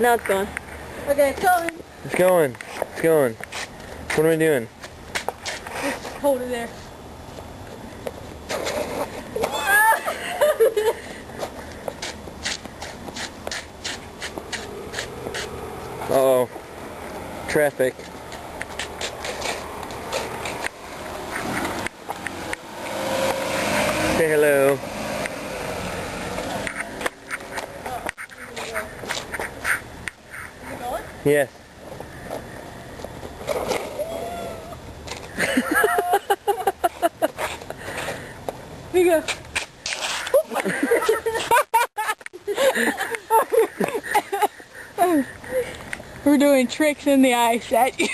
Now it's going. Okay, it's going. It's going. It's going. What are we doing? Just hold it there. Uh-oh. Traffic. Say hello. Yes. Here you go. We're doing tricks in the ice. That you.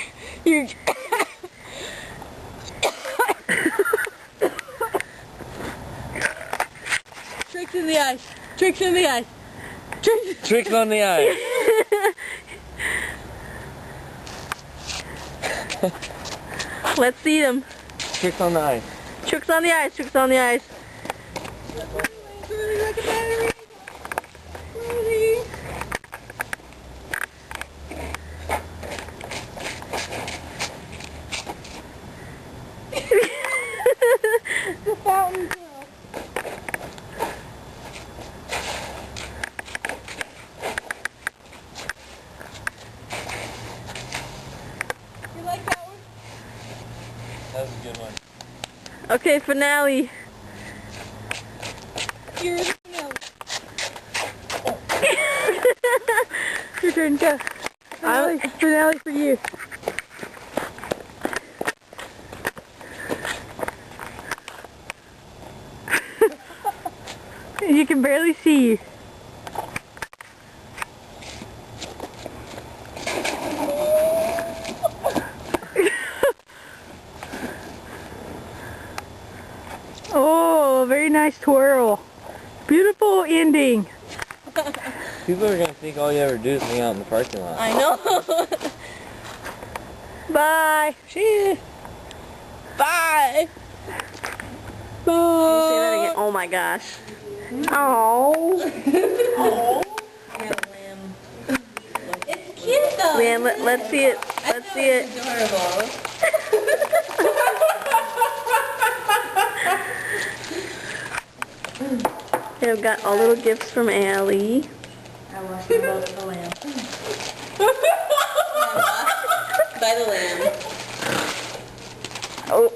Tricks in the ice. Tricks in the ice. Tricks on the ice. Let's see them. Tricks on the ice. Tricks on the ice. Tricks on the ice. The fountain. You like that one? That was a good one. Okay, finale. Here's the finale. Your turn, go. Finale for you. You can barely see you. Oh, very nice twirl. Beautiful ending. People are gonna think all you ever do is hang out in the parking lot. I know. Bye. See ya. Bye. Can you say that again? Oh my gosh. Oh. Oh. Yeah, lamb. It's cute though. Man, let's see it. Let's see it. Adorable. They've got all little gifts from Allie. I want you about the lamb. By the lamb. Oh.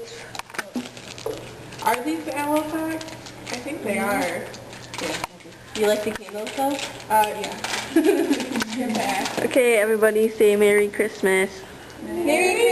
Are these aloe packs? I think they are. Yeah. You like the candles though? Yeah. Okay, everybody say Merry Christmas. Merry